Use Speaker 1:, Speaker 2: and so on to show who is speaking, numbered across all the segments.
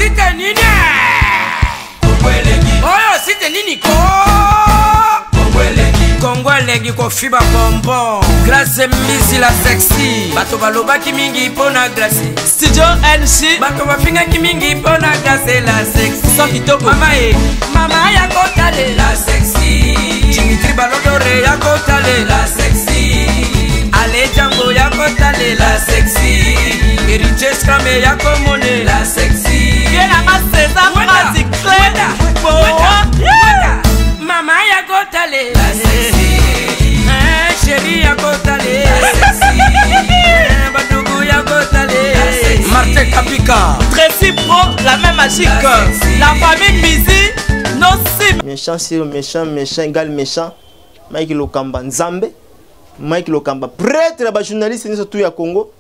Speaker 1: site nini? Oyo site nini ko? Kongolegi ko fiba bonbon. Grâce misi la sexy. Bato baloba ki mingi pona glace.
Speaker 2: Studio NC.
Speaker 1: Bato bafinga ki mingi pona glace la sexy.
Speaker 2: So kitoko.
Speaker 1: Mama ya kotale la sexy. Dimitri Balodore ya kotale la sexy. Ale Django ya kotale la sexy. Eriche Scramé ya komone la sexy.
Speaker 2: Yena ma César Magic Clé.
Speaker 1: Mama ya kotale la sexy. Chérie ya kotale la sexy. Badougou ya kotale la sexy. Martin Kapika.
Speaker 2: Tracy Pro, la même magique. La famille Mizi, non si.
Speaker 3: Méchant sur méchant, méchant égale méchant. Mike Lokamba Nzambe. Mike Lokamba, prêtre et journaliste ni tout ya Congo.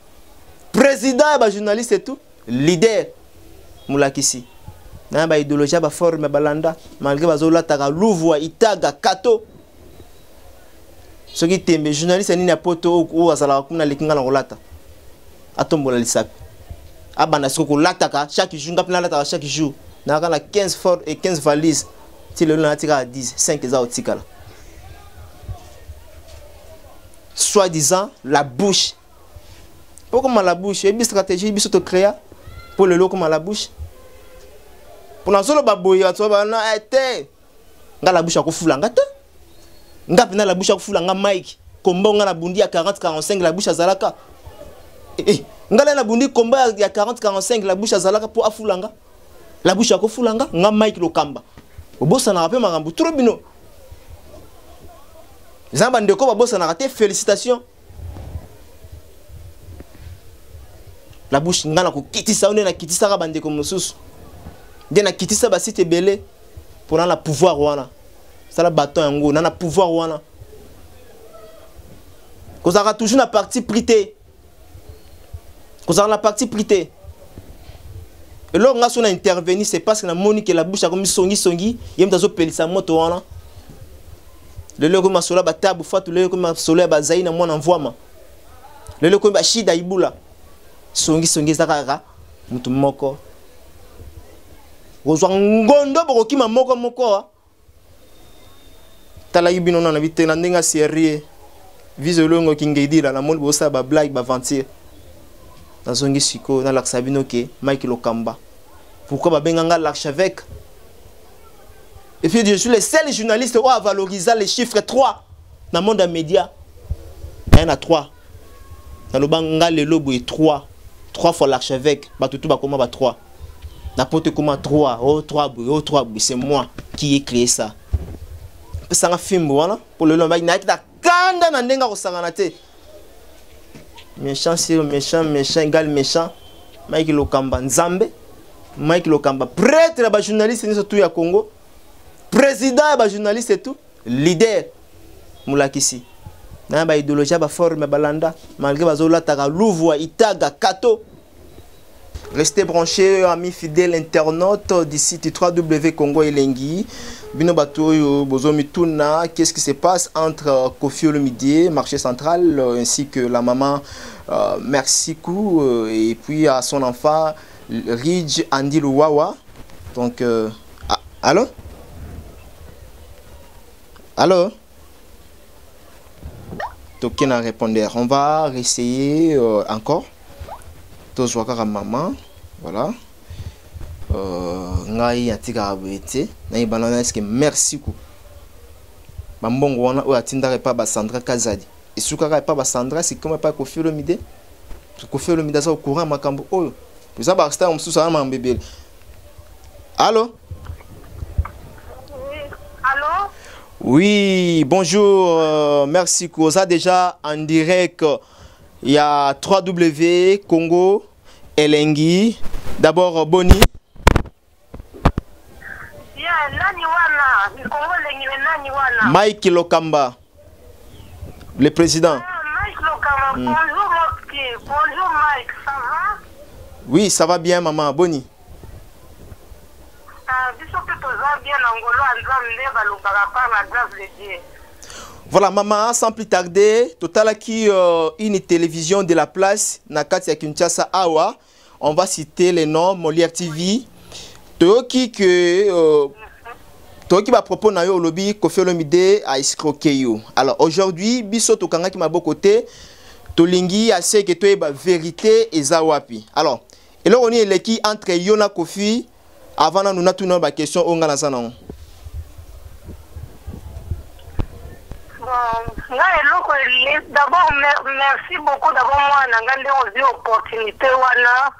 Speaker 3: Président et journaliste et tout. Leader. Moulakisi. Na ba idéologie ba forme balanda malgré bazola taka Louvois Itaga Kato. Soki tembe journaliste ni na poto ou azala kuna lekinga na rolata. Atombola lisapi. Abana soko lataka chaque jour ngapina lataka chaque jour. Na kana 15 forts et 15 valises. Ti le na tika 10, 5 za otikala. Soi-disant la bouche. Pourquoi la bouche? Et stratégie biso to créa pour le lot comme la bouche. Pour la zone baboya to ba na été. Nga la bouche akofulanga te. Nga pina la bouche akofulanga Mike. Kombo nga na bundi ya 40 45 la bouche azalaka. Nga na bundi kombo ya 40 45 la bouche azalaka pour afulanga. La bouche akofulanga nga Mike Lokamba. Obosa na rappel makambo trop bino. Zamba ndeko ba bossa na raté félicitations. La bouche ngana ko kitisa on na kitisa ka bandeko mosusu. Dena kitisa ba site belé pour la pouvoir wana. Ça la bâton yango na pouvoir wana. Kozaka toujours na parti prité. Kozaka la parti prité. Et là on a son intervenir c'est parce que na moni que la bouche a comme songi yem tazo pelisa moto wana. Le loko masola ba tabu fatu le loko masola ba zaina mwana mvwama. Le loko ba shida ibula. Songi zakaka mutu moko. Kozwa ngondo bokokima moko. Tala yibino na bité na ndenga série. Vise longo kingedira na moni bosa ba blague ba ventir. Na zongi siko na laksabino ke Mike Lokamba. Pourquoi ba benganga l'archevêque? Et puis je suis le seul journaliste qui a valorisé les chiffres 3 dans le monde des médias. Il y en a 3. Dans le banga le lobo est 3. 3 fois l'archevêque. Batutu ba comment ba 3. N'importe comment 3. Oh 3 c'est moi qui ai créé ça. C'est un film voilà pour le lomba il n'a pas kanda na ndenga ko sanganate. Méchant sur méchant, méchant égale méchant. Mike Lokamba Nzambe. Mike Lokamba prêtre et journaliste ni tout ya Congo. Président et journaliste et tout. Leader. Moulakisi. Na ba idéologie ba forme balanda malgré bazola taka Louvois Itaga Kato. Restez branchés amis fidèles internautes d'ici www Congo Elengi. Bino bato bozomi tuna qu'est-ce qui se passe entre Kofi Olomide marché central ainsi que la maman Mercikou et puis à son enfant Ridge Andy Luwawa. Donc allô? Allô? Token a répondre. On va essayer encore. Tozwaka maman. Voilà. Ngai atika abete. Na ibanana eske merci ku. Bambongo wana o atinda pa ba Sandra Kazadi. Isuka pa ba Sandra c'est comme pas Kofi Olomide. Kofi Olomide ça au courant makambo oyo. Pour ça ba rester on sous ma bébé. Allô?
Speaker 4: Allô?
Speaker 3: Oui, bonjour, merci Koza déjà en direct. Il y a 3W Congo Elengi. D'abord Boni. Mike Lokamba, le président.
Speaker 4: Mike Lokamba, bonjour Mike, ça va?
Speaker 3: Oui, ça va bien maman, Boni. Voilà, maman, sans plus tarder, total qui une télévision de la place, Nakati à Kinshasa Awa. On va citer les noms, Molière TV, toki que toki ba propos na yo lobby Koffi Olomide a escroqué yo. Alors aujourd'hui biso to kanga ki mabokote tolingi assez que to ba vérité eza wapi. Alors et là on est leki entre yo na Koffi avant na nous na ba question onga na sana.
Speaker 4: D'abord, merci beaucoup d'abord moi nangande ozi opportunité wana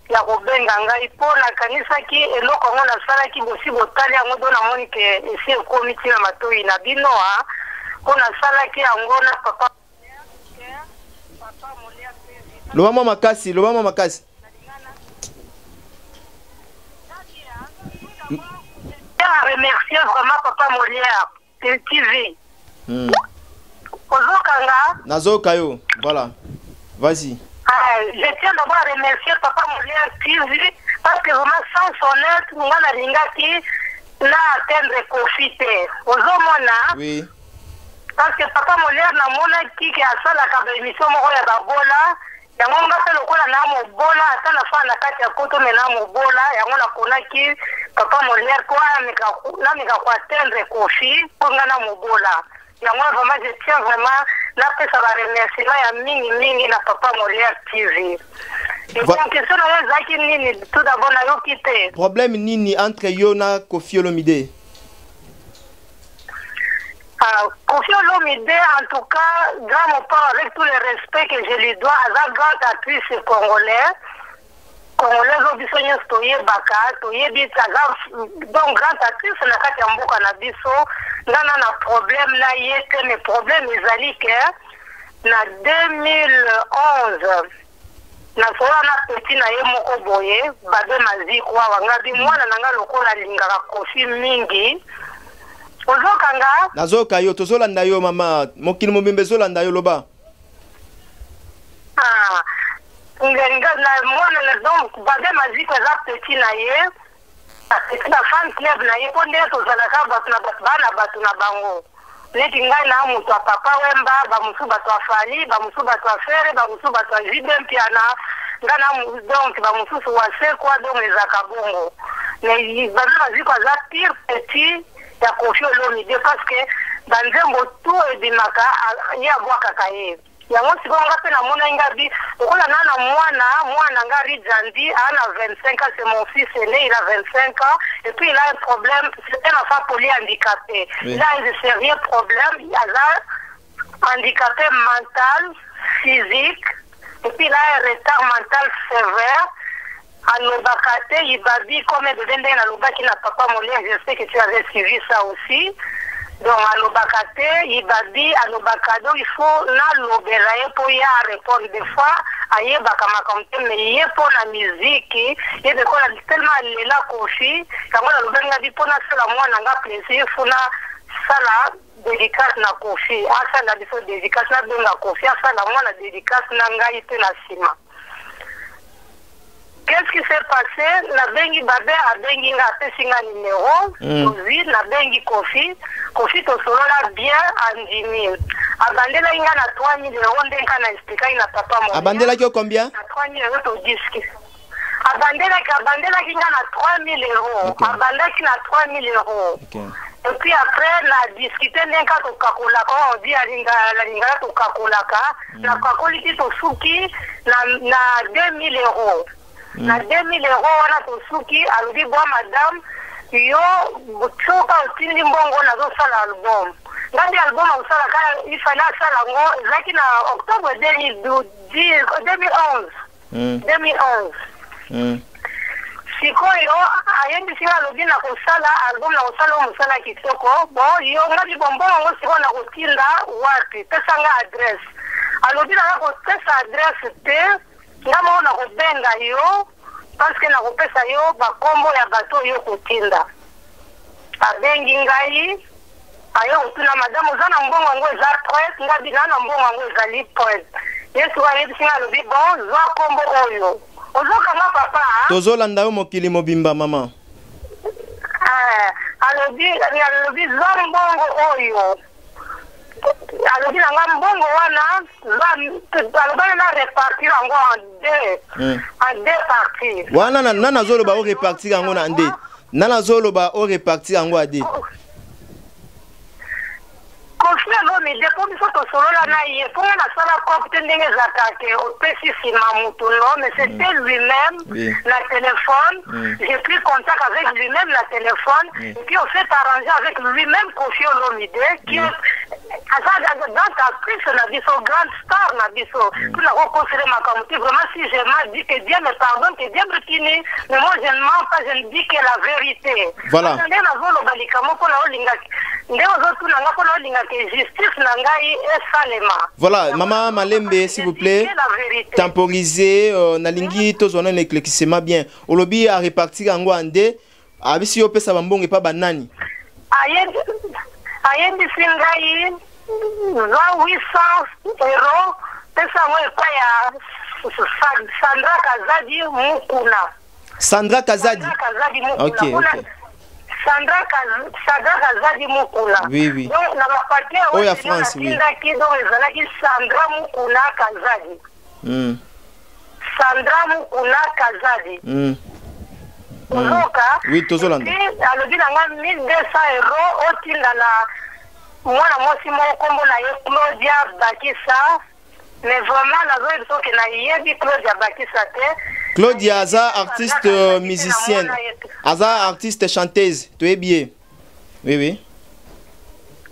Speaker 4: ya kobenga ngai pona kanisa ki eloko ngona sala ki bosi botali yango do na moni ke esi ekomiti na matoi na bino ha pona sala ki yango na papa
Speaker 3: Lobama makasi
Speaker 4: ya remercier vraiment papa Molière TV.
Speaker 3: Nazoka yo, voilà. Vas-y.
Speaker 4: Je tiens d'abord à remercier Papa Molière TV parce que vraiment sans son aide, nous avons ringaki na atteindre Koffi.
Speaker 3: Oui.
Speaker 4: Parce que Papa Molière na mona ki a sala ka émission moko ya babola, yango ngata lokola na mobola ata na fa na kati ya koto mena mobola, yango na kona ki Papa Molière kwa meka kwa atteindre Koffi pour ngana mobola. Yango vraiment je tiens vraiment la pesa ba remerciement ya mingi na Papa Molière TV. Et donc question na zaki nini tout d'abord na yo kité.
Speaker 3: Problème nini entre yo na Koffi Olomide?
Speaker 4: Koffi Olomide en tout cas, grand mon père avec tout le respect que je lui dois à la grande actrice congolais. Congolais obisonye stoye baka toye bitaga donc grand actrice na kati ya mboka na biso ngana na problème na yete mais problème ezali ke na 2011 na sola na petit na ye moko boye babe mazikwa wangabi mwana nanga lokola lingaka Koffi mingi ozokanga
Speaker 3: nazoka yo tozolanda yo mama mokili mobimbe zolanda yo loba
Speaker 4: na mwana donc babe mazikwa za petit na ye c'est la fan club na ye ponde tozalaka batu na bango neti ngai na mutu a papa wemba bamusu batu afali bamusu batu afere bamusu batu ajibe mpiana ngana donc bamususu wasekwa donc ezaka bongo mais babe mazikwa za pire petit ya Koffi Olomide parce que banzembo tout ebimaka ye abwakaka ye yango sikonga pe na mona ngabi okola nana mwana ngari Jandi ana 25 ans, c'est mon fils aîné, il a 25 ans et puis il a un problème, c'est un enfant polyhandicapé. Oui. Il a un sérieux problème, il a un handicapé mental, physique et puis il a un retard mental sévère. Anobakate, Ibabi, comme de Dende Nalobaki na Papa Molière, je sais que tu avais suivi ça aussi. Donc, Anobakate, Ibabi, Anobakado, il faut na loberaye pour y répondre des fois, aye bakama kamte, mais y pour la musique, y de quoi tellement lela Koffi, quand on a l'obenga di pour na sala moi nanga plaisir, faut na sala dédicace na Koffi, asa na biso dédicace na benga Koffi, asa na moi na dédicace nanga ite na sima. Qu'est-ce qui s'est passé? La bengi babe a bengi nga pesinga numéro, oui, la bengi Koffi to solola bien en 10 000. Abandela inga na 3 000 euros, ndenga na expliquer na Papa Molière.
Speaker 3: Abandela kyo combien?
Speaker 4: Na 3 000 euros to disque. Abandela kinga na 3 000 euros. Okay. Abandela ki na 3 000 euros. Okay. Et puis après, la discuter ndenga to kakolaka, on dit la linga to kakolaka, na kakoli ki to suki na 2 000 euros. Na 2 000 euros wana tosuki alobi bwa madame yo tsoka otindi mbongo nazosala album ngandi album akosalaka ifali asala ngo ezalaki na octobre 2011 sikoyo ayembisika alobi na kosala album na kosala o mosala kitoko bon yo ngadi bombongo ngo sikoyo na kotinda wapi pesanga adresse alobi nanga kopesa adresse te ngamo na kobenga yo parce que na kopesa yo bakombo ya bato yo kotinda abengi ngai ayo kotuna madame oza na mbongo yango eza prête ngabi na mbongo yango ezali prête yesu ayebisinga alobi bon zwa kombo oyo ozokanga papa
Speaker 3: tozolanda yo mokili mobimba mama
Speaker 4: alobi zwa mbongo oyo alobi nanga mbongo wana alobana na repartir yango en deux parties
Speaker 3: wana nana zoloba o repartir yango na nde nana zoloba o repartir yango ade
Speaker 4: conflit Olomide po biso tosolola na ye po nga nasala copte ndenge ezalaka ke opesi nsima mutu no mais c'était lui-même la téléphone j'ai pris contact avec lui-même la téléphone et puis on s'est arrangé avec lui-même Kofi Olomide qui dans ta prise na biso grande star na biso tout la reconstruire makambo vraiment si je m'a dit que Dieu me pardonne que Dieu me puni mais moi je ne mens pas je ne dis que la vérité
Speaker 3: voilà
Speaker 4: ndenge nazoloba likambo mpo na olingaki ndenge ozotunanga mpo na olingaki justice na ngai esalema.
Speaker 3: Voilà, maman Malembe, s'il vous plaît, temporisez, nalingi tozona l'éclaircissement bien. Olobi a répartir en ande, abisi yo pesa bambong et pas banani.
Speaker 4: Ayendi singai 800 euros pesa mo pa ya Sandra Kazadi Mukuna.
Speaker 3: Sandra Kazadi. OK, OK.
Speaker 4: Sandra Kazadi Mukula.
Speaker 3: Oui, oui.
Speaker 4: Donc, na bapapier,
Speaker 3: oh, ya France, oui.
Speaker 4: Donc, ezalaki Sandra Mukula Kazadi. Sandra Mukula Kazadi.
Speaker 3: Oui, tozolanda.
Speaker 4: Alobi nanga 1200 euros otinda na mwana mwasi moko kombo na ye Claudia Bakisa. Mais vraiment, nazoyebi soki na yebi Claudia Bakisa te.
Speaker 3: Claudia Aza, artiste musicienne. Aza, artiste chanteuse. Tu es bien. Oui, oui.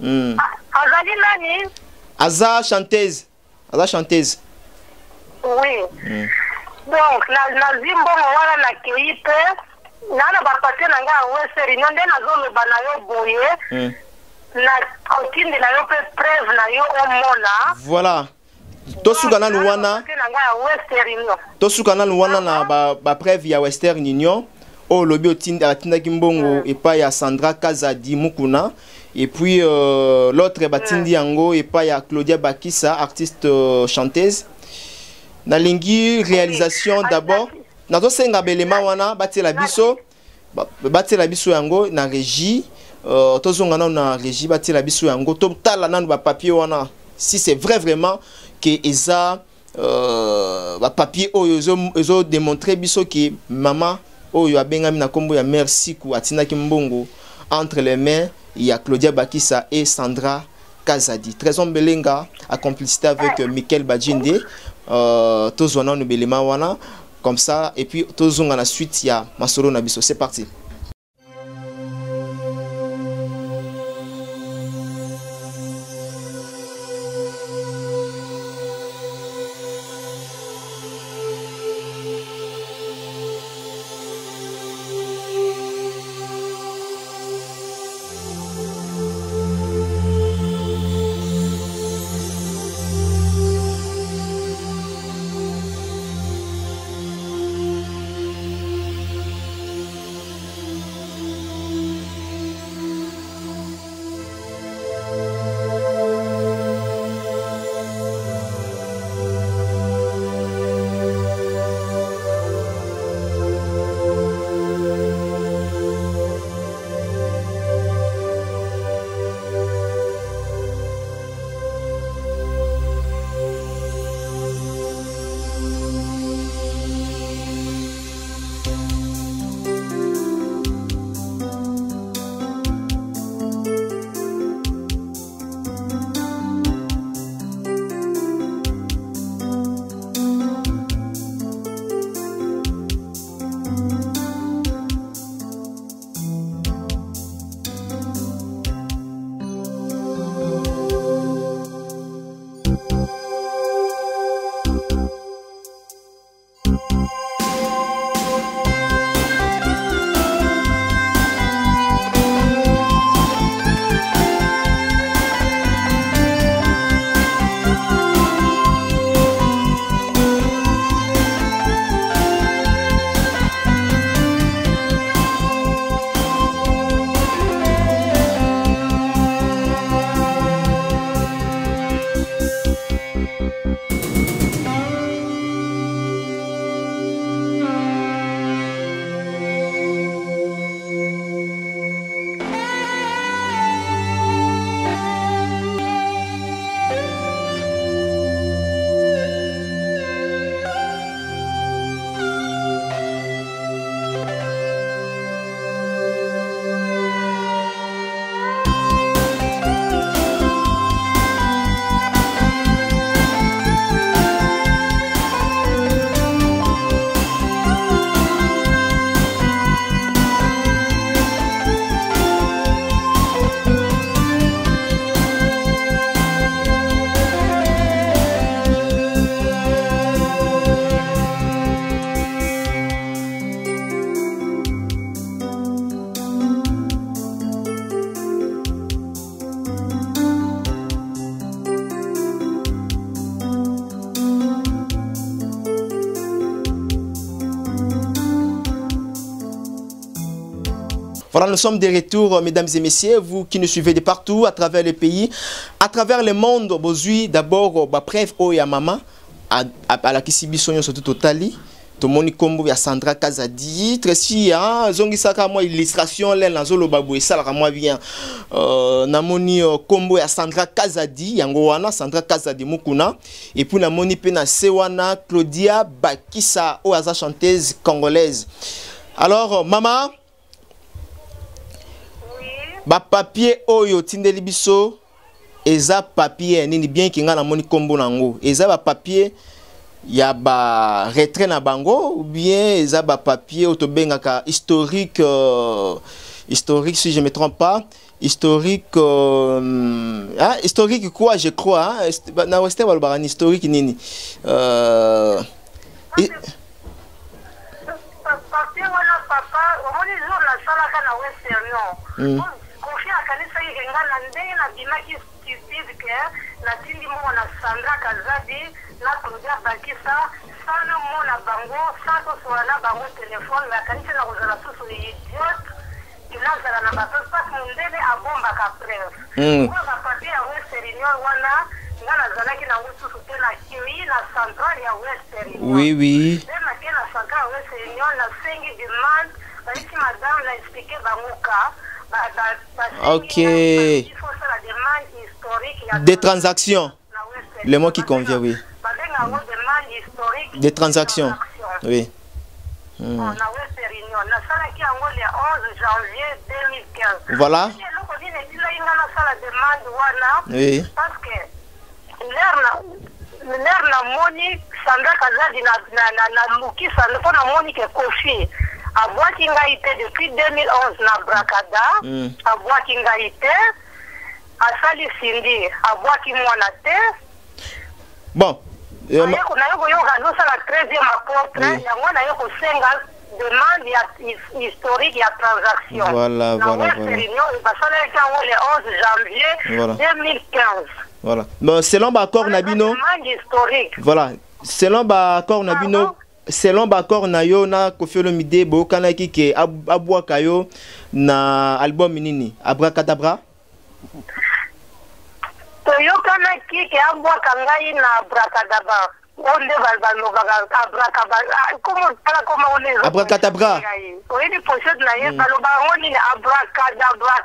Speaker 4: Azali nani?
Speaker 3: Aza, chanteuse. Aza, chanteuse.
Speaker 4: Oui. Donc, na zimbo wana na keipe. Nana bapate na nga wese rinyo nde nazoloba na yo boye. Na otindi na yo pe preuve na yo omona.
Speaker 3: Voilà. Tosuka na luwana na ba preuve ya Western Union o lobi otinda kimbongo et pas ya Sandra Kazadi Mukuna et puis l'autre batindi yango et pas ya Claudia Bakisa artiste chanteuse na lingi réalisation d'abord nazo senga belema wana batela biso yango na régie tozonga na régie batela biso yango totala nanu ba papier wana si c'est vrai vraiment que eza papier oyo ezo démontrer biso que maman oyo abengami na kombo ya merci ku atinaki mbongo entre les mains il y a Claudia Bakisa et Sandra Kazadi. Trésor Belenga a complicité avec Michael Badjinde tozwana no belema wana comme ça et puis tozonga na suite ya masolo na biso. C'est parti. Voilà, nous sommes de retour, mesdames et messieurs, vous qui nous suivez de partout, à travers les pays, à travers le monde. Aujourd'hui, d'abord, bref, ya maman, à la Kisibisonyo, surtout Totali. Tout le monde combo ya Sandra Kazadi Tracy hein zongi saka moi illustration là nazolo babou et ça la moi bien namoni combo ya Sandra Kazadi yango wana Sandra Kazadi mukuna et puis namoni pe na sewana Claudia Bakisa o aza chanteuse congolaise. Alors maman
Speaker 4: Oui.
Speaker 3: ba papier oyo tindeli biso eza papier nini bien kinga namoni combo nango eza ba papier ya ba retrait na bango ou bien eza ba papier autobengaka historique historique si je me trompe pas historique historique quoi je crois na weste balobaka ni historique nini
Speaker 4: papier wana papa omoni jour na salaka na western kofi akanisa yenga na ndenge na bimaki stupide que na tindi mo na Sandra Kazadi na Claudia Bakisa sana mona bango sato soana bango téléphone la kanisa na kozala susu idiote ilazala na bato pas mundele abomba ka presse kwa ba papier ya western wana ngana zalaki na susu tena kimi na central ya western
Speaker 3: oui oui
Speaker 4: tena kena central western na sengi demand ici madame l'a expliqué bangoka
Speaker 3: ok des transactions le mot qui convient oui des transactions oui voilà oui
Speaker 4: parce que l'air na moni Sandra Kazadi na Lukisa na moni que Kofi a boîte ingaité depuis 2011 na Brakada a boîte ingaité a sali Cindy a boîte mwana te
Speaker 3: bon
Speaker 4: na yo yoga no sala 13e apôtre ya mwana yo ko senga demande ya historique ya transaction
Speaker 3: voilà voilà
Speaker 4: réunion va sala le 11 janvier 2015
Speaker 3: voilà bon selon l'accord nabino voilà selon l'accord nabino selon l'accord na yo na Koffi Olomide bo kana kike abwaka yo na album nini Abracadabra
Speaker 4: to yo kana kike abwaka ngai na Abracadabra onde balbano Abracadabra comment on est
Speaker 3: Abracadabra
Speaker 4: oui di pochette na ye baloba oni Abracadabra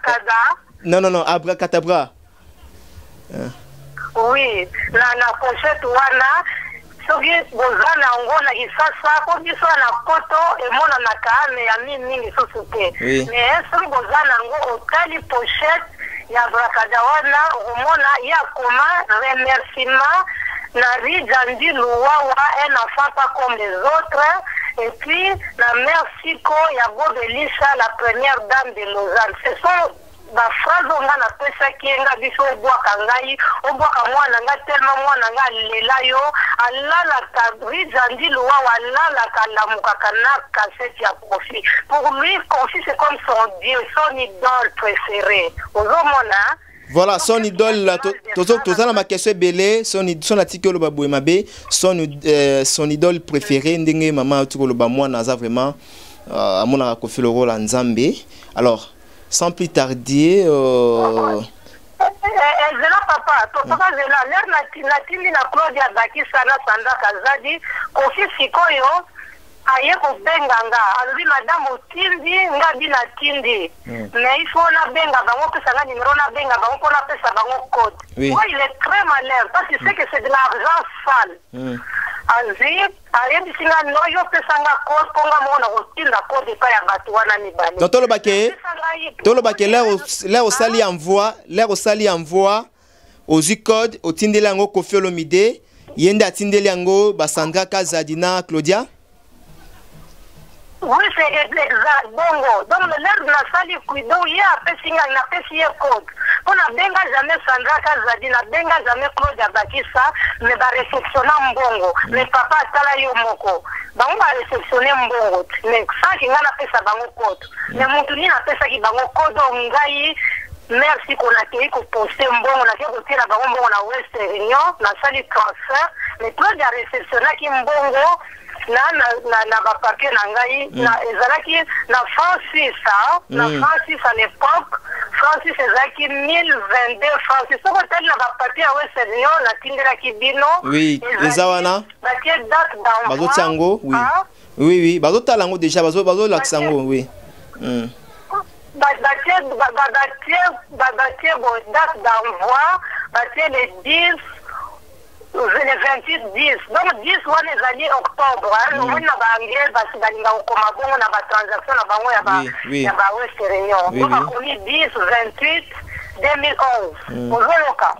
Speaker 3: non Abracadabra
Speaker 4: oui na pochette wana soki bozana ngona kisasa ko biso na koto emona na kaame ya mingi susu te mais soki bozana ngo otali pochette ya Abracadawana omona ya koma remerciement na Rijandi Luwawa un enfant pas comme les autres et puis la merci ko ya Gobelisha la première dame de Lausanne. Ce sont ba phrase nga na pesa kienga biso obwaka ngai obwaka mwana nga tellement mwana nga lela yo alala ka Rijandi Luwawa alala ka lamuka kana cassette ya Kofi. Pour lui Kofi c'est comme son dieu, son idole préférée. Ozomona
Speaker 3: voilà son idole tozana ma question belé son article ba boye mabe son idole préférée ndenge maman tukolo ba mwana aza vraiment amona Kofi le rôle Nzambe. Alors sans plus tarder
Speaker 4: zela papa to papa zela l'air na Claudia Bakisa na Sandra Kazadi Kofi sikoyo aye ko benganga alubi madame otindi ngabi na tindi mais il faut na benga bango pesa nga numéro na benga bango pour na pesa bango code oui il est très malin parce que c'est que c'est de l'argent sale azi aye bisinga no yo pesa nga code ponga mona otinda code pa ya batu wana mibale
Speaker 3: donc tolobake l'air au sali envoie aux code otindeli yango Koffi Olomide yende atindeli yango ba Sandra Kazadi na Claudia.
Speaker 4: Oui, c'est exact. Bongo. Donc, l'air de la salle, il y a un code. On a benga jamais Sandra Kazadi, na benga jamais Claudia Bakisa, mais va réceptionner Mbongo. Mais papa, tala yo moko. Bah, on va réceptionner Mbongo. Mais ça, qui n'a pas ça, bango code. Mais mon tourni n'a pas ça qui bango code, on gagne. Merci qu'on a été posté Mbongo, on a été posté la bango, on a West Réunion, la salle transfert. Mais Claudia réceptionner qui Mbongo. na bapapier na ngai ezalaki na Francis na Francis à l'époque Francis ezalaki 1022 Francis soko tali na bapapier ya Western Union natindelaki bino
Speaker 3: oui eza wana
Speaker 4: batie date d'envoi
Speaker 3: bazotia yango oui oui bazotala yango déjà bazolakisa yango oui
Speaker 4: batie date d'envoi batie le 10 le 28 10 donc 10 wana ezali octobre omoni na baanglais basi balinga kokoma bongo na batransaction na bango ya bawest réunion donc bakomi 10 28 2011 ozoloka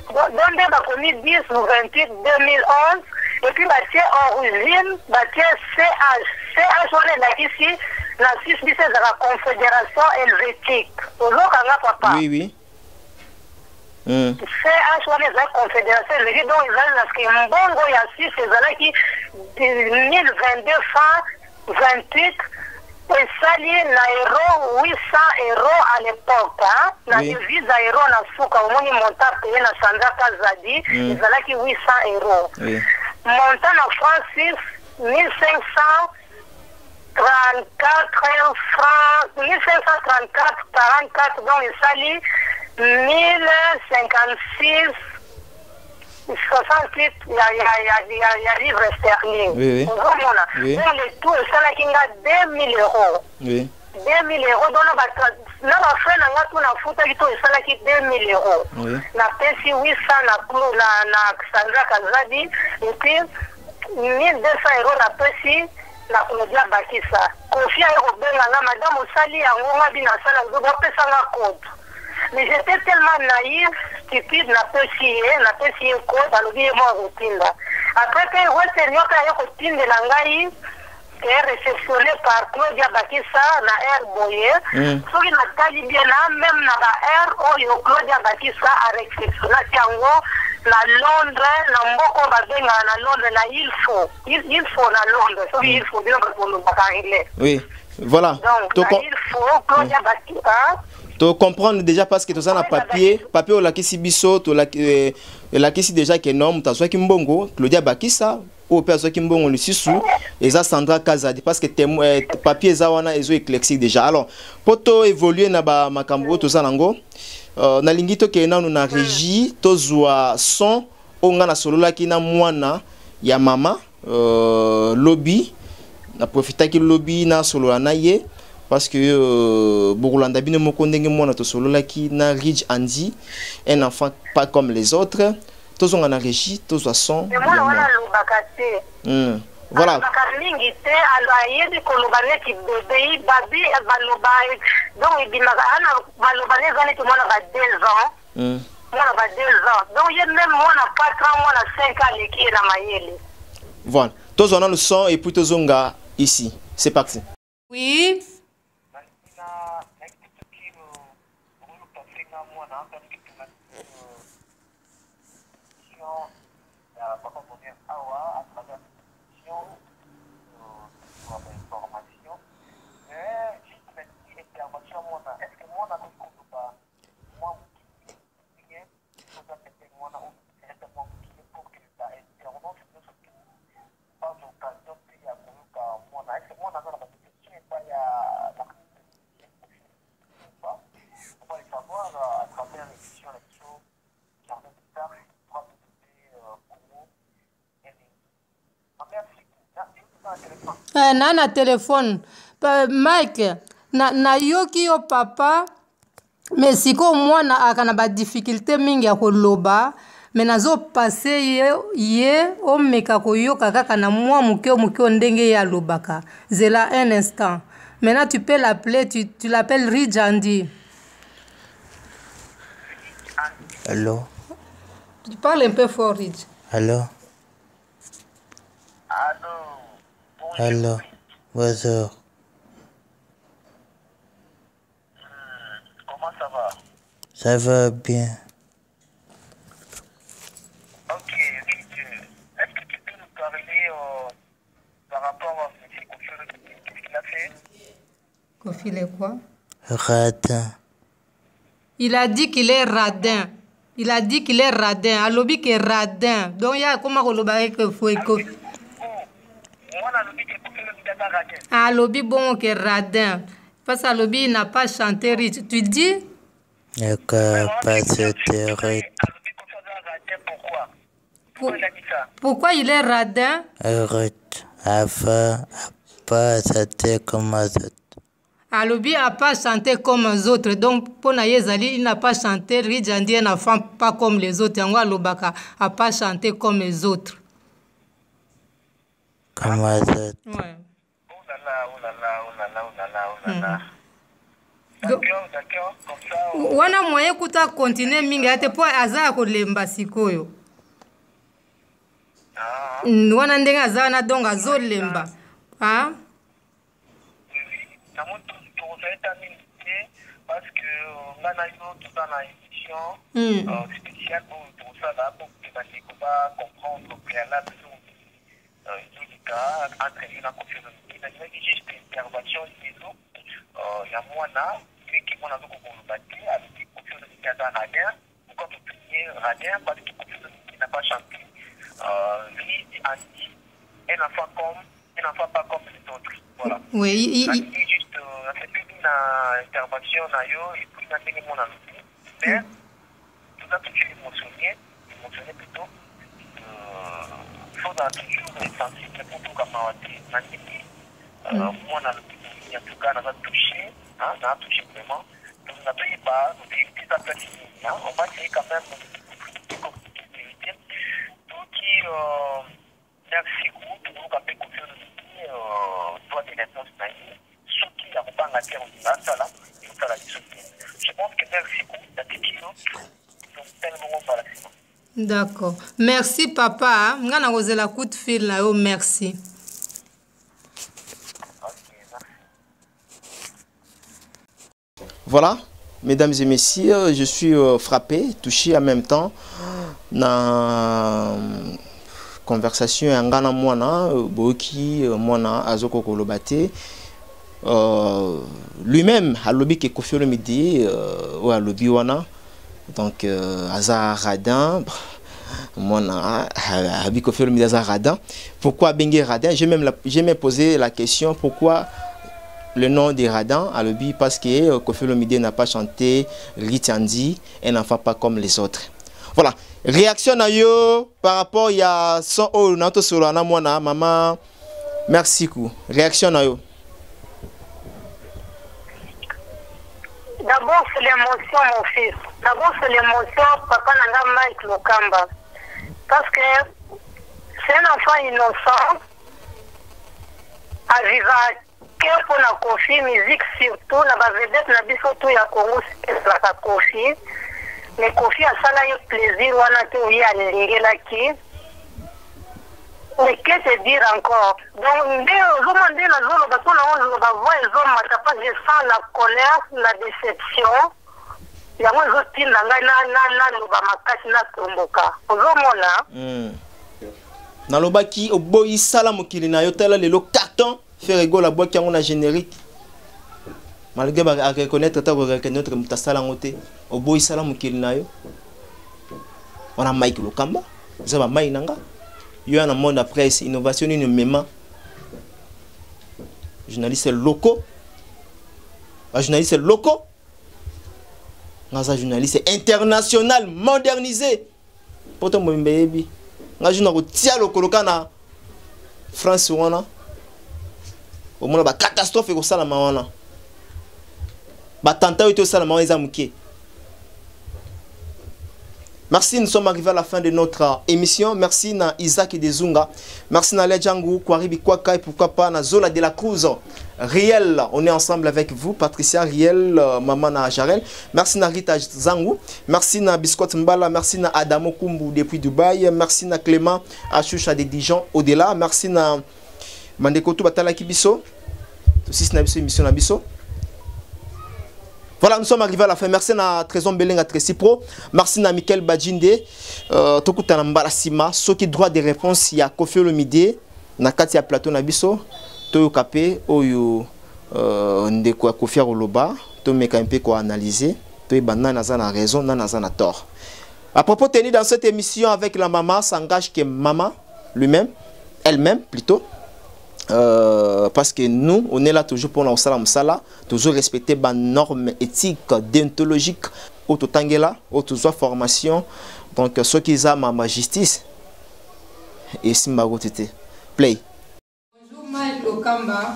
Speaker 4: donc nde bakomi 10 28 2011 et puis batie origine batie ch wana elakisi na 6 biso ezaka confédération helvétique ozokanga papa
Speaker 3: oui
Speaker 4: CH wana ezalaki confédération helvétique donc ezali naske mbongo ya 6 ezalaki 1022 francs 28 esali na euro 800 euros à l'époque na devise à euro na suka omoni montant payé na Sandra Kazadi ezalaki 800 euros montant na francs 1534 francs 1534 44 donc esali 1056 68 ya livre sterling ozomona donc le tout esalaki nga 2000 euros 2000 euros donc na bafrai na nga tu nafutaki to esalaki 2000 euros napesi 800 na Sandra Kazadi et puis 1200 euros napesi na Claudia Bakisa kofi aye kobenga nga madame osali yango nga binasala nzo bapesanga code mais j'étais tellement naïf stupide napesi ye code alobi ye mwa kotinda après que wesenioka aye kotindela ngai est réceptionné par Claudia Bakisa na air boye soki natali bien na même na ba air oyo Claudia Bakisa a réceptionnaki yango na Londres na mboko babengaka na Londres na il faut na Londres soki il faut bino bakolobaka anglais
Speaker 3: oui voilà
Speaker 4: donc il faut Claudia Bakisa
Speaker 3: to comprendre déjà parce que toza na papier olakisi biso olakisi déjà que nom tazwaki mbongo Claudia Bakisa o pe azwaki mbongo lisusu eza Sandra Kazadi parce que papier eza wana ezo éclairci déjà alors poto évoluer na ba makambo toza nango na lingito ke nanu na régie tozwa son onga na sololaki na mwana ya mama lobby na profitaki lobby na solola na ye parce que Bourlanda bino moko ndenge mwana to sololaki na Ridge Andy un enfant pas comme les autres tozonga na régie tozwa son voilà
Speaker 4: mingi te ayebi koloba neti bebe babi baloba donc ebimaka ana baloba neza neti mwana ba 2 ans mwana ba 2 ans donc ye même mwana 4 ans mwana 5 ans aleki ye na mayele
Speaker 3: voilà tozwa le son et puis tozonga ici c'est parti
Speaker 2: oui na téléphone Mike na yoki yo papa mais siko mwana akana ba difficulté mingi ya koloba mais nazo passer ye o meka koyoka kaka na mwa muke ndenge ya lobaka zela un instant maintenant tu peux l'appeler tu l'appelles Rijandi.
Speaker 5: Allô,
Speaker 2: tu parles un peu fort Rij.
Speaker 5: Allô. Allô, bonjour.
Speaker 6: Comment ça va?
Speaker 5: Ça va bien.
Speaker 6: Ok, est-ce que tu peux nous parler par rapport à M. Kofi, qu'est-ce qu'il a fait?
Speaker 2: Kofi le quoi?
Speaker 5: Radin.
Speaker 2: Il a dit qu'il est radin. Il a dit qu'il est radin. Alobi que radin. Donc il y a comment on le que faut Kofi.
Speaker 6: Moi
Speaker 2: Ah, Lobi bon que radin. Parce que Lobi n'a pas chanté riche. Tu dis?
Speaker 5: Le capacité riche.
Speaker 2: Pourquoi il est radin?
Speaker 5: Riche. Afin, pas chanter comme les autres.
Speaker 2: Alobi n'a pas chanté comme les autres. Donc, pour Nayezali, il n'a pas chanté. Ridjandi n'a pas comme les autres. Yango Alobaka n'a pas chanté comme les autres.
Speaker 5: Comme les autres.
Speaker 2: Ouais.
Speaker 6: Oh là là, oh là là, oh là là, oh là là, oh là là. D'accord, d'accord, comme ça.
Speaker 2: Wana moyen kuta continuer mingi ate po aza kolemba sikoyo. Wana ndenge aza na donc azolemba. Ah?
Speaker 6: Parce que on a tout dans la émission spéciale pour ça là pour que les combats comprendre le préalable du cas entraîner la confiance il a juste intervention des autres il y a moi là qui m'en a beaucoup combattu avec confiance de Gaza radin pourquoi tu prier radin parce que confiance n'a pas chanté lui a dit un enfant pas comme les autres voilà
Speaker 2: oui
Speaker 6: juste une intervention et puis dans les mots mais tout ça toujours émotionné plutôt il faut toujours être sensible pour tout comme moi dans le pays en tout cas on a touché vraiment donc on n'a pas on va essayer quand même tout qui merci beaucoup pour nous capter confiance toi des réponses naïves qui a pas la terre je pense que merci beaucoup tellement pas la
Speaker 2: d'accord merci papa ngana kozela coup de fil na yo merci
Speaker 3: Voilà, mesdames et messieurs, je suis frappé, touché en même temps dans conversation ngana mwana boki mwana azoko kolobate lui-même a lobby que Koffi Olomide ou a lobby wana donc aza radin mwana a Koffi Olomide aza radin pourquoi bengi radin j'ai même posé la question pourquoi le nom des radins à lobby parce que Koffi Olomide n'a pas chanté Ritandi un enfant pas comme les autres. Voilà, réaction na yo par rapport à son oh nato solo na mwana maman merci coup. Réaction na yo.
Speaker 4: D'abord c'est l'émotion mon fils. D'abord c'est l'émotion papa nanga Mike Lokamba. Parce que c'est un enfant innocent à vivre que pour la Koffi musique surtout na ba vedette na biso tout ya Congo c'est la Koffi. Mais Koffi a ça là plaisir wana te oui à l'engela mais que te dire encore donc dès aujourd'hui la zone parce qu'on a va voir les hommes pas je sens la colère la déception yango zoti na ngai na loba makasi na tomboka ozomona
Speaker 3: na lobaki oboyi sala mokili na yo tala lelo carton faire ego la boîte yango na générique malgré à reconnaître ta reconnaître mutasala ngote oboyi sala mokili na yo on a Mike Lokamba ça va mai nanga yo na monde presse innovation ni mema journalistes locaux ngaza journaliste international modernisé poto mbembebi ngaji na kotia lokoloka na France wana au moins ba catastrophe ko sala mawana ba tanta yo to sala mawana za muke. Merci, nous sommes arrivés à la fin de notre émission. Merci na Isaac Dezunga. Merci na Ledjangu, Kwaribi Kwaka et pourquoi pas na Zola de la Cruz. Riel, on est ensemble avec vous. Patricia Riel, maman na Jarel. Merci na Rita Zangu. Merci na Biscotte Mbala. Merci na Adamo Kumbu depuis Dubaï. Merci na Clément Achoucha de Dijon au-delà. Merci na Mandekotou Batala Kibiso. Aussi, c'est une émission na Biso. Voilà, nous sommes arrivés à la fin. Merci à Trésor Belenga Tracy Pro. Merci à Michael Badjinde. Tokuta Mbala Sima. Ceux qui droit des réponses, il y a Koffi Olomide. Nakati ya plateau na biso. Toyo Kapé. Oyo ndeko Koffi Oloba. To meka un peu quoi analyser. Toyo bana naza na raison, naza na tort. À propos tenu dans cette émission avec la maman, s'engage que maman lui-même, elle-même plutôt, parce que nous, on est là toujours pour nous toujours respecter les normes éthiques, déontologiques, autotangela, auto formation. Donc, ceux qui ont ma justice, et Simbarotete. Play.
Speaker 2: Bonjour, Mike Lokamba.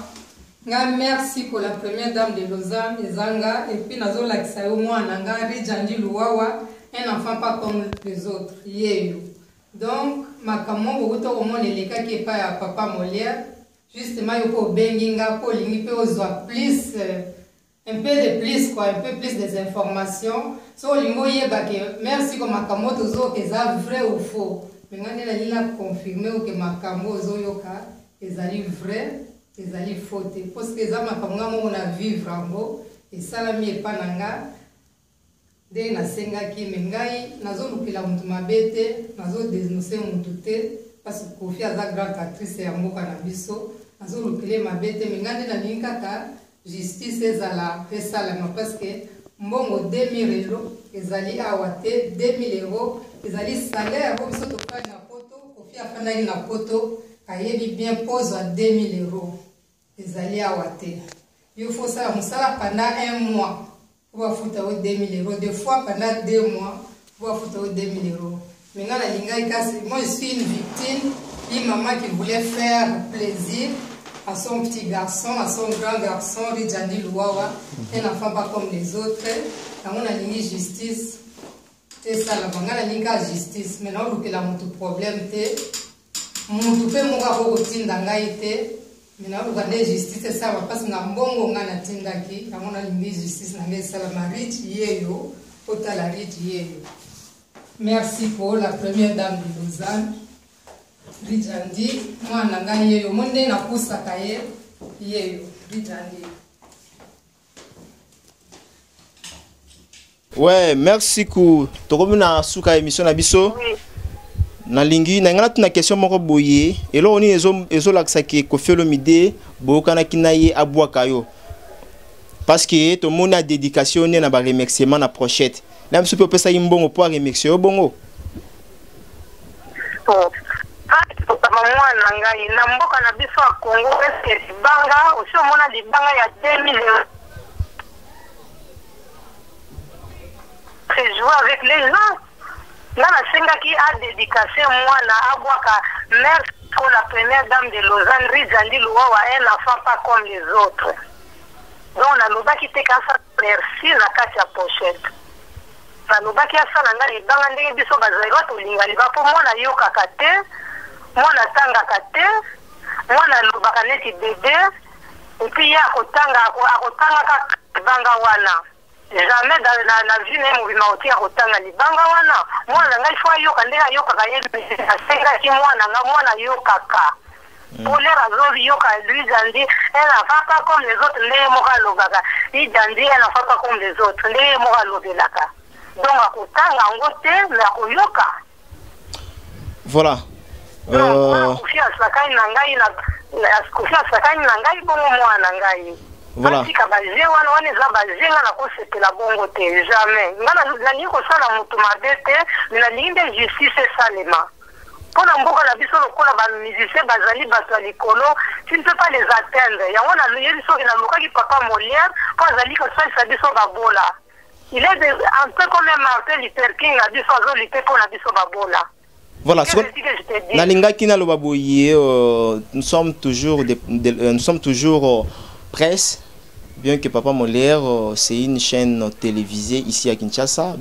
Speaker 2: Merci pour la première dame de Lausanne, Ezanga, et puis Nazo Laksayo, moi, Nanga, Rijandi Luwawa, un enfant pas comme les autres. Yeyo. Donc, ma caméra, vous avez au moins les cas qui est pas à papa Molière. Justement, il faut benginga pour l'ingi peut avoir plus, un peu de plus quoi, un peu plus des informations. So lingo yeba que merci comme ma caméra toujours que ça vrai ou faux. Maintenant, elle a confirmé que ma caméra zoyoka, ezali vrai, ezali faux. Parce que ça ma caméra on a vivre en haut et ça la mi pas nanga. De na senga ki mengai nazo lukila mutu mabete, nazo dénoncer mutu te parce que Kofi aza grande actrice ya mboka na biso. Nazo lukile mabete mengande na linkaka justice ezala esalama parce que mbongo 2000 euros ezali awate 2000 euros ezali salaire bo biso tokali na poto Kofi afandaki na poto ayebi bien pose à 2000 euros ezali awate il faut ça musala pendant un mois pour foutre 2000 euros des fois pendant 2 mois pour foutre 2000 euros maintenant la linga casse moi je suis une victime une maman qui voulait faire plaisir à son petit garçon, à son grand garçon, Rijandi Luwawa, un enfant pas comme les autres. On a une justice, c'est ça, on a une justice. Maintenant, on a un problème, on peut mourir au routine d'angaïté. Maintenant, on a une justice, c'est ça, parce qu'on a un bon on a tindaki, on a une justice, on a une salamarite, yeyo, otalarite, yeyo. Merci pour la première dame de Lausanne. Rijandi, moi nanga yeyo, monde na kusa kaye yeyo, Rijandi.
Speaker 3: Ouais, merci ku. Tokomi na suka émission na biso.
Speaker 4: Oui.
Speaker 3: Na lingi na ngana tuna question moko boye. Elo oni ezo laksa ke Kofi Olomide bokana kinaye abwaka yo. Parce que to mona dédication na ba remerciement na prochette. Na biso pe pesa yimbongo pour remercier yo bongo.
Speaker 4: Mwana ngai na mboka na biso ya Congo eske libanga aussi omona libanga ya 2000 euros. C'est jouer avec les gens. Là na sengaki a dédicacé mwana abwaka merci pour la première dame de Lausanne Rijandi Luwawa un enfant pas comme les autres. Donc na lobaki te kasa merci na kati ya pochette. Na lobaki asala nga libanga ndenge biso bazali tolinga liba po mwana yokaka te. Mwana tangaka te, mwana lobaka neti bébé, et puis ya akotangaka libanga wana. Jamais dans la vie même mobima oti akotanga libanga wana. Mwana ngai fo ayoka ndenge ayokaka ye asengaki mwana yokaka. Pour les raisons yoka lui Rijandi, elle n'a pas comme les autres, ndenge moko alobaka. Rijandi elle n'a pas comme les autres, ndenge moko alobelaka. Donc akotanga ngo te, mais akoyoka.
Speaker 3: Voilà.
Speaker 4: Voilà. Pour la mboka la biso lokola ba musicien bazali bato likolo, tu ne peux pas les atteindre. Ya wana yebiso ina lokaki papa Molière, pour azali ko salisa biso babola. Il est un peu comme un Martin Luther King a biso azo lité pour la biso babola.
Speaker 3: Voilà, nous sommes toujours presse, bien que Papa Molière, c'est une chaîne télévisée ici à Kinshasa,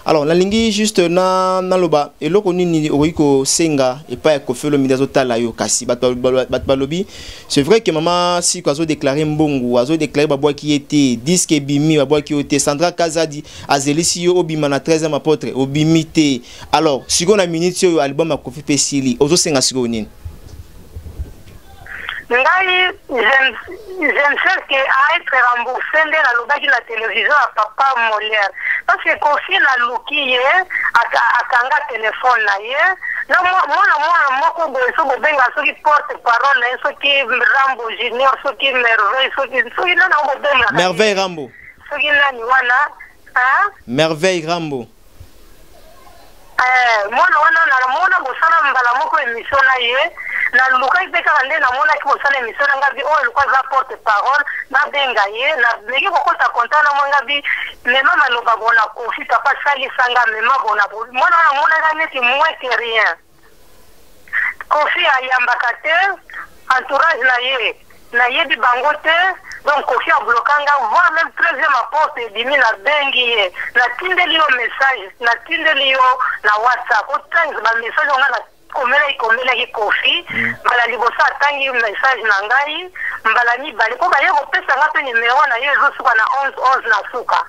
Speaker 3: alors, la lingi juste na loba, et l'autre ni oiko senga et pas Kofi Olomide tala yo kasi batbalobi. C'est vrai que maman si kwazo déclaré mbongo, azo déclaré babwa qui était disque bimi babwa qui était Sandra Kazadi azelisi yo obima na 13e apôtre obimité. Alors, si on a minute yo album à Kofi Pesili, ozo senga siko nini?
Speaker 4: Ngai, je ne sais qu'à être remboursé de la lobaki la télévision à Papa Molière. Parce que Kofi la luki ye, à kanga téléphone na ye. Non, moi, je benga ceux qui porte parole, ceux qui Rambo Junior, ceux qui Merveille, ceux qui n'ont
Speaker 3: Merveille Rambo.
Speaker 4: Ceux qui n'ont hein?
Speaker 3: Merveille Rambo.
Speaker 4: Moi, bosala mbala moko émission na ye. na luka ipeka kande na mona ki bosala émission na ngabi oyo lukwa za porte parole na benga ye na meki kokota konta na mona bi mema maloba bona kofi papa sali sanga mema bona mona na mona ga neti moins que rien kofi ayambaka te entourage na ye bi bango te donc kofi a blokanga voire même 13e apporte dimi na bengi ye na tindeli yo message na tindeli yo na WhatsApp otangi ba message nga na komela ki kofi mbala liboso atangi message na ngai mbala mibale po baye kopesa nga pe numero na ye ezosuka na 11 na suka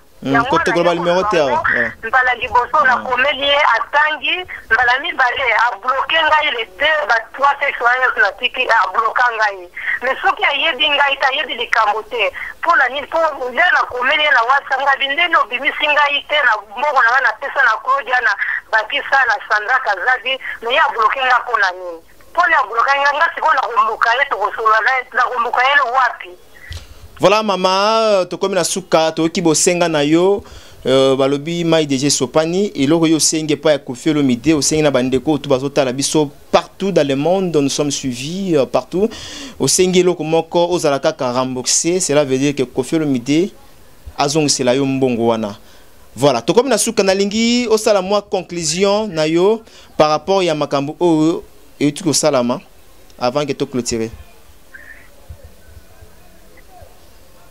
Speaker 3: côté global numéro terre
Speaker 4: mbala liboso na komeli ye atangi mbala mibale abloke ngai le deux ba trois sexuels na tiki abloka ngai mais soki ayebi ngai ta yebi likambo te mpona nini po nde na komeli ye na WhatsApp ngai ndenge obimisi ngai te na mboko na ngai na pesa na Claudia na Bakisa na Sandra Kazabi mais ye abloke nga mpona nini mpona abloka nga sikoyo na koluka ye tokosolola na koluka ye wapi.
Speaker 3: Voilà maman to comme na suka to ki bosenga na yo balobi mai DG Sopani et loko yo senge pa ya Koffi Olomide o senga na bandeko to bazotala biso partout dans le monde nous sommes suivis partout o senge loko moko ozalaka ka rembourser cela veut dire que Koffi Olomide azong sela yo mbongo wana. Voilà to comme na suka na lingi o sala moi conclusion na yo par rapport ya makambo o et tout salama avant que to clôturer.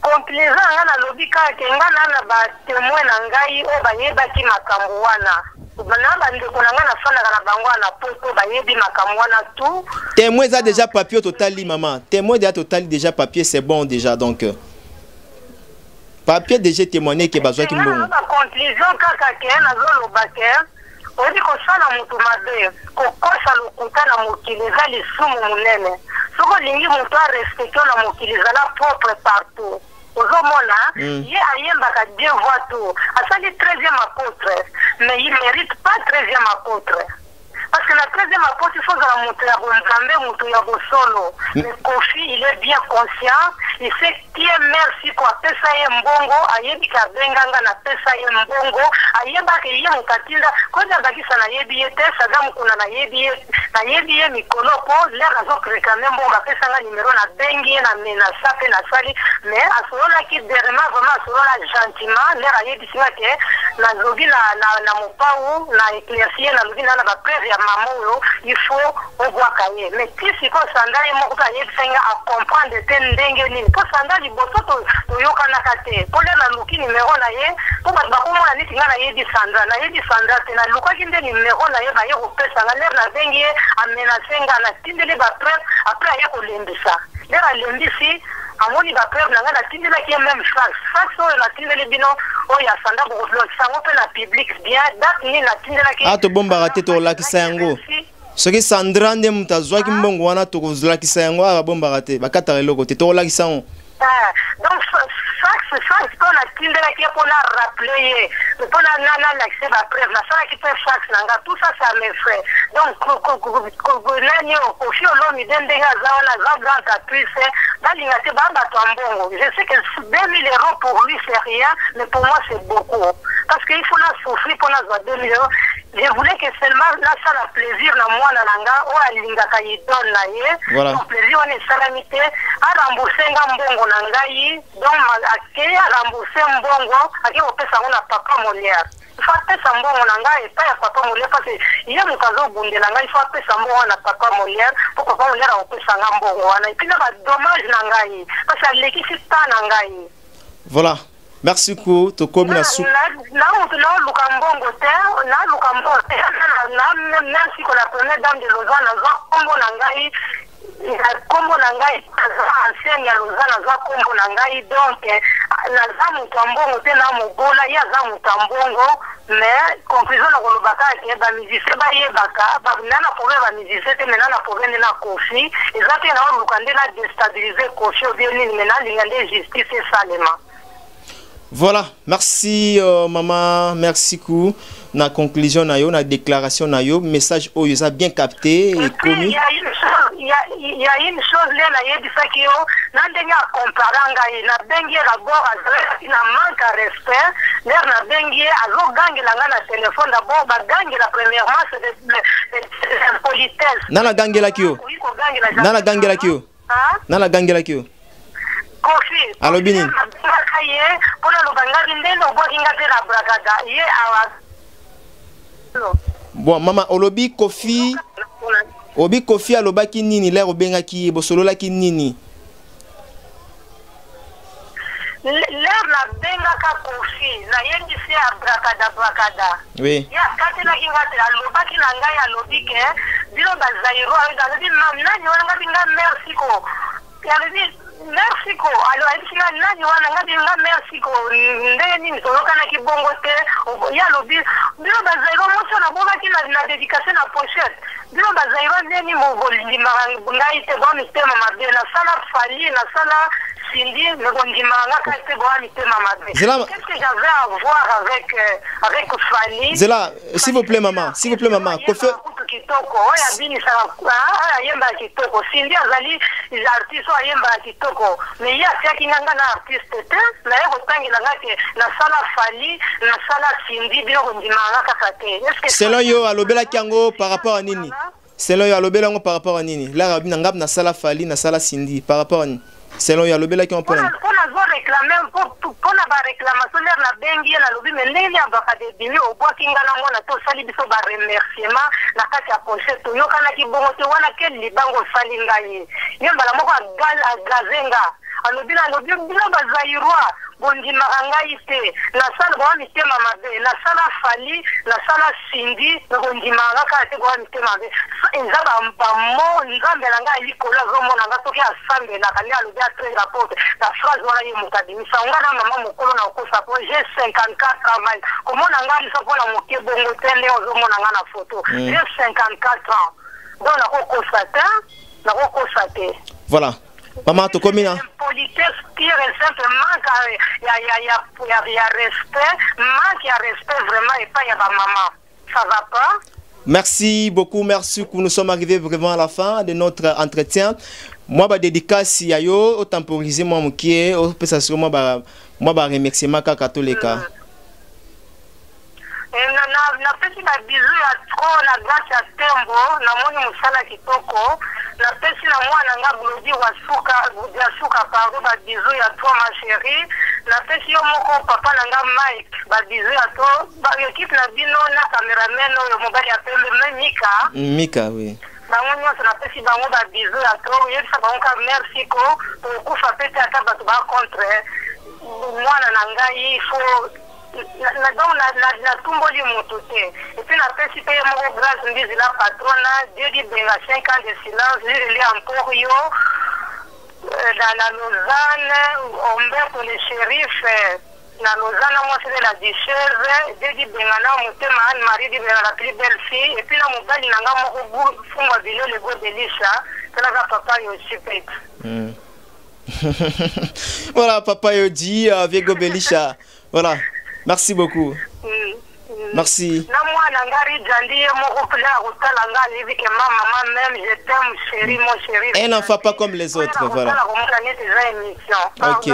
Speaker 4: Conclusion nga na lobi ka ke nga na ba témoin na ngai o bayebaki makambo wana bana bandeko na nga na fana na bango na poto bayebi makambo wana tout
Speaker 3: témoin ça déjà papier total maman témoin déjà papier c'est bon déjà donc papier déjà témoigner que bazwa ki mbongo
Speaker 4: conclusion kaka ke na zo lobake odi ko sala mutu mabe ko kosa lokuta na mokili za lisumu munene soko lingi mutu a respecter na mokili za la propre partout. Ozomona, ye ayembaka Dieu voit tout. Asali 13e apôtre, mais il mérite pas 13e apôtre. Parce que la 13e apôtre, il faut que la montre à Bonzambe, montre à Bosolo. Mais Koffi, il est bien conscient. Il sait qui est merci pour pesa ye mbongo, ayebi ka benganga na pesa ye mbongo, ayeba ke ye mutatinda, koza bakisa na yebi ye te, sadamu kuna na yebi ye mikolo po, le razo krekame mbongo, pesa nga numero na bengi na mena sape na sali, mais asolola ki derema, vraiment asolola gentiment, le rayebi singa ke, na zogi na mopau, na éclaircier, na zogi na ba preuve ya mamoyo, il faut obwaka ye. Mais si siko sandali moko ka yebi singa a comprendre te ndenge ni po sandali boso to yokana kate po le na luki numero na ye po ba komona niti nga na ye di sandra te na luka kinde numero na ye ba ye ko pesa nga le na bengi amena senga na tindeli ba preuve après ye ko lembisa le ra lembisi amoni ba preuve na nga na tindela ki même fax o na tindeli bino o ya sanda bo lo sango pe na public bien date ni na tindela ki
Speaker 3: to bomba rate to lakisa yango soki Sandra nde mutazwaki mbongo wana tokozolakisa yango abomba te bakata eloko te tolakisa yango
Speaker 4: donc fax qu'on a tindela qui pour la rappeler pour la l'accès à preuve na ça qui peut fax nanga tout ça ça me fait donc nani Koffi Olomide ndenga za grande actrice balinga te bamba tambongo je sais que 2000 € pour lui c'est rien mais pour moi c'est beaucoup parce qu'il faut la souffrir pour la 2000 €. Je voulais que seulement là ça la plaisir na moi na langa o alinga ka yidon na ye
Speaker 3: voilà.
Speaker 4: Plaisir on est salamité a rembourser mbongo na ngai donc ake a rembourser mbongo ake opesa ngona papa Molière il faut pesa mbongo na ngai pa ya papa Molière parce que ye mukazo bundela ngai il faut pesa mbongo na papa Molière pour papa Molière opesa mbongo wana et puis na ba dommage na ngai parce que l'équipe pas na ngai
Speaker 3: voilà. Merci beaucoup. To comme na soupe.
Speaker 4: Merci pour la première dame de Lausanne. Kombo nangai ancienne ya Lausanne za kombo nangai donc na zamu tambongo te na mobola ya zamu tambongo mais conclusion na kolobaka ke ba musicien ba yebaka ba nana pouvait ba musicien te nana pouvait na Koffi ezate na lukande na déstabiliser Koffi bien ni mena lingande justice et salement.
Speaker 3: Voilà, merci maman, merci beaucoup. na conclusion na yo, na déclaration na yo, message oyo eza bien capté et connu.
Speaker 4: Il y a une chose là, il y a des fois qui ont n'endenga comparanga na bengi d'abord na manque à respect, na bengi azo gangi la na téléphone d'abord ba gangi la premièrement c'est de politesse.
Speaker 3: Nana gangi la kio. Nana gangi la kio. Nana gangi la kio.
Speaker 4: Kofi.
Speaker 3: Allo bini.
Speaker 4: Pona lo bangabi ndendo bo kinga te la bragada. Ye awa.
Speaker 3: Bon mama olobi Kofi. Obi Kofi alobaki nini l'air obengaki bosololaki nini?
Speaker 4: L'air na bengaka Kofi na yendi se abrakada.
Speaker 3: Oui.
Speaker 4: Ya katela kinga te alobaki na ngai alobi ke bilo bazairo alobi nani wana binga merci ko. Ya alobi merci ko alo aisina nani wana ngabinga merci ko ndeni nzoloka na kibongo te ya alobi bilo bazairo moso na bobaki na dédication na pochette. Bilo bazairo ndeni mo bolima ngai te bo mitema mabe na sala fali na sala sindi le bondima ngaka te bo mitema mabe. Qu'est-ce que j'avais à voir avec Fali?
Speaker 3: Zela, s'il vous plaît maman, Kofi
Speaker 4: kitoko oya bini sa yemba kitoko sindi azali artiste yemba kitoko mais ya tiaki nganga na artiste te na yego tangila ngake na sala Fali na sala sindi bilo bondima ngaka te.
Speaker 3: Selon yo alobela kiango par rapport à nini? Selon yo alobela ngo par rapport à nini? La rabina ngab na sala Fali na sala sindi par rapport à nini? Selon yo alobela kiango pour
Speaker 4: réclamer pour na réclamation na bengi na lobi meneli abaka de bimi obwa kinga na mona to sali biso ba remerciement na kati ya pochette to yokana kibongo te wana ke libango sali ngai yemba la moko agazenga alobi bila bazairwa bondima ngai te na sala ba mitema mabe na sala Fali na sala sindi bondima ngaka te ba mitema mabe nzaba mo ngambe na ngai likolo zo mona ngato ke asambe na kali alobi a très rapport la phrase wana ye mukadimi saunga na mama mukolo na kosa po j'ai 54 ans comment na ngai so pona moke bongo tende ozo mona nga na photo j'ai 54 ans donc na ko constater
Speaker 3: voilà. Maman, tu combien?
Speaker 4: Politesse pire et simplement il y a respect, manque il y a respect vraiment et pas il y a maman. Ça va pas?
Speaker 3: Merci beaucoup, merci. Nous sommes arrivés vraiment à la fin de notre entretien. Moi, je dédicace à yo, au temporiser moi moukié, au peut sûrement moi remercier ma catholique.
Speaker 4: Na pesi na bizu ya tro na grâce ya tembo na moni musala kitoko na pesi na mwana nga blodi wa suka pardon ba bizu ya tro ma chérie na pesi yo moko papa na nga Mike ba bizu ya tro ba équipe na bino na cameraman yo mobali ya pembe Mika oui bango nyonso na pesi bango ba bizu ya tro yebisa bango ka merci ko kufa pete ata bato ba contre mwana na ngai faut na tumboli moto te et puis na pesi pe moko grâce ndizi la patrona Dieu dit benga 5 ans de silence il est encore yo dans la Lausanne Omberto le shérif na Lausanne moi c'est la duchesse Dieu dit benga na motema Anne-Marie dit benga la plus belle fille et puis na mobali na nga moko fungwa bino le go Belisha tala papa yo super.
Speaker 3: Voilà papa yo dit Viego Belisha voilà. Merci beaucoup. Merci. Un enfant pas comme les autres, voilà. Ok.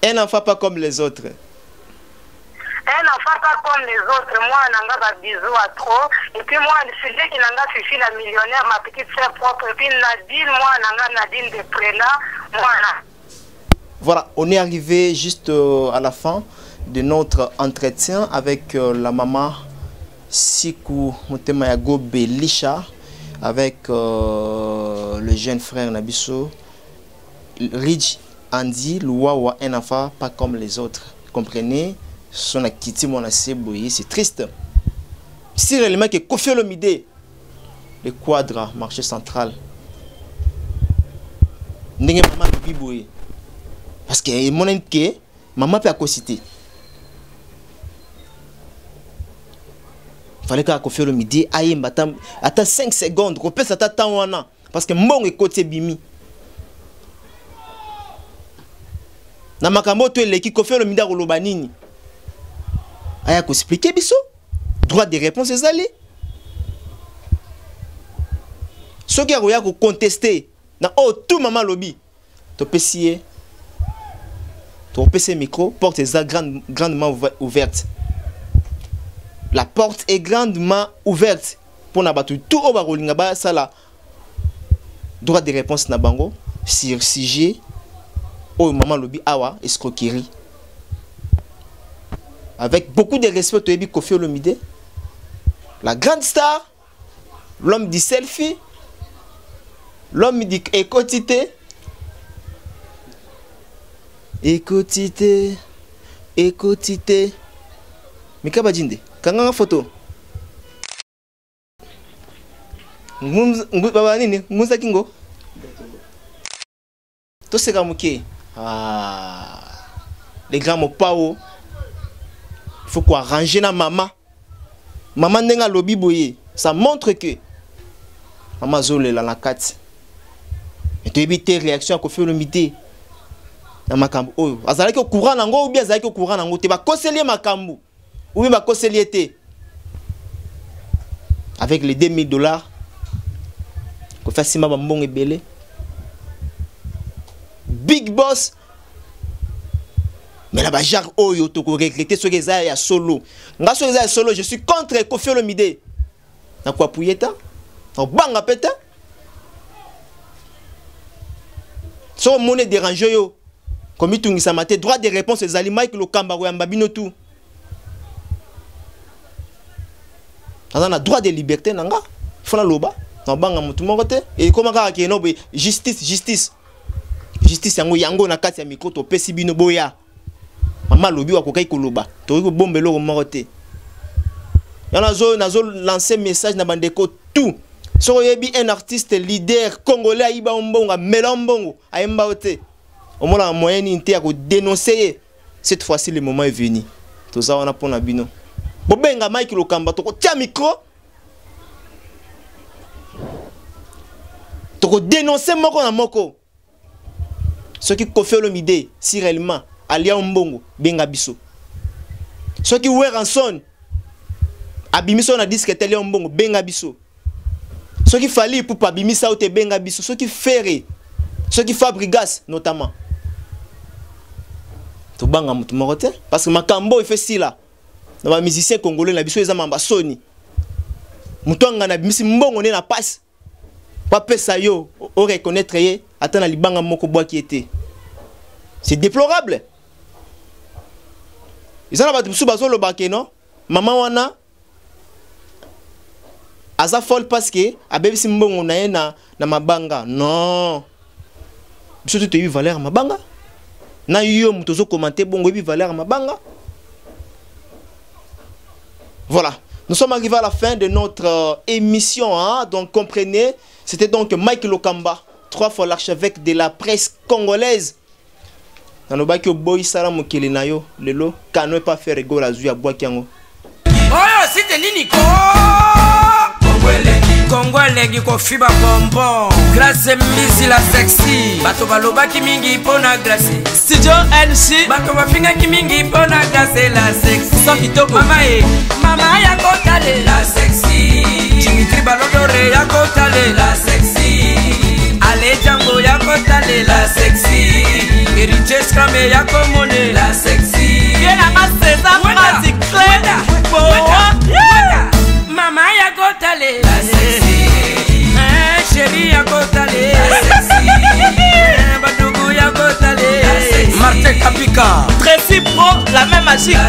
Speaker 3: Un enfant pas comme les autres.
Speaker 4: Un enfant pas comme les autres. Moi, nanga ba bisous à trop. Et puis moi, celui qui nanga Fifi la millionnaire, ma petite sœur propre. Et puis Nadine, moi, nanga Nadine de Prena. Moi,
Speaker 3: voilà, on est arrivé juste à la fin de notre entretien avec la maman Siku Mutemayago Belisha, avec le jeune frère Nabiso Ridge Andy Louawa, un enfant pas comme les autres. Comprenez, son activité mon assez boyé, c'est triste. Si réellement que Kofi Olomide, le quadre marché central, n'est pas biboué. Parce que mon inquiet, maman peut accositer. Fallait qu'à Kofi Olomide aille attends 5 secondes, qu'on peut s'attendre parce que mon est côté bimi. Na makambo to eleki Kofi Olomide ko lobanini. Aya ko expliquer biso. droit de réponse ezali. Ce qui a rien contester dans tout maman lobby. Tu peux essayer. Tu peux essayer micro, porte est grandement ouverte. La porte est grandement ouverte pour n'abattre tout au barolinga ba ça là. Droit de réponse na bango sur sujet au maman lobby awa escroquerie. Avec beaucoup de respect to ebi Koffi Olomide, la grande star, l'homme du selfie, l'homme du écotité. Écotité, écotité. Mais kabadjinde, kanga photo. Baba nini, muza kingo. To seka muke. Ah. Les grands mopao. Il faut quoi ranger na maman. Maman nenga lobi boye. Ça montre que maman zole la la kat. Et tu éviter réaction à Koffi Olomide. Na makambu oyo azalaki au courant nango ou bien azalaki au courant nango te ba koselier makambu ou bien ba koselier te avec les $2000 ko fasima ba mbongo ebele big boss mais la ba jar oyo to ko regretter ce que ça ya solo nga so ya solo je suis contre Koffi Olomide na kwa puyeta on banga peta so monnaie déranger yo. Comme tu as maté droit de réponse aux aliments que le Kamba ou Mbabino tout. On a droit de liberté nanga. Il faut la loba. On banga mutu mokote et comment ka ke no justice yango na kati ya micro to pesi bino boya. Mama lobi wa kokai ko loba. To ko bombe lo mokote. Yana zo lancer message na bandeko tout. So yebi un artiste leader congolais aiba mbonga melambongo ayemba ote. Au moins la moyenne inter à dénoncer. Cette fois-ci le moment est venu. Tout ça on a pour nabino. Bobenga Mike Lokamba to tia micro. To dénoncer moko na moko. Ce qui Koffi Olomide si réellement alia mbongo benga biso. Ce qui ouais ranson abimiso na disque tele mbongo benga biso. Ce qui fallait pour pas abimisa ou te benga biso. Ce qui ferré. Ce qui Fabrigas notamment. To banga mutu morote parce que makambo il fait si là. Na musicien congolais na biso eza mamba soni. Mutu anga na bimisi mbongo ne na passe. Pa pesa yo o reconnaître ye atana libanga moko bois qui était. C'est déplorable. Ils ont battu sous bazo lo baké non. Maman wana aza folle parce que abebisi mbongo na ye na mabanga. Non. Biso tu te eu valeur mabanga. Na yo mutozo commenter bongo ebi valeur mabanga. Voilà, nous sommes arrivés à la fin de notre émission hein? Donc comprenez, c'était donc Mike Lokamba, 3 fois l'archevêque de la presse congolaise. Dans le bac boy sala mokele na yo lelo kano pas faire rigolo azu ya bwakiango.
Speaker 1: Oh c'était Niniko Kongwele giko fiba bonbon. Grâce misi la sexy. Bato baloba ki mingi pona grâce. Studio NC. Bato bafinga ki mingi pona grâce la sexy. So kitoko. Mama ya kotale la sexy. Dimitri Balodore ya kotale la sexy. Ale Django ya kotale la sexy. Riches Krame ya komone la sexy. Yena maseza pratique clé. Mama ya kotale la sexy. Chérie ya kotale la sexy. Badougou ya kotale. Martin Kapika. Tracy Pro, la même magique.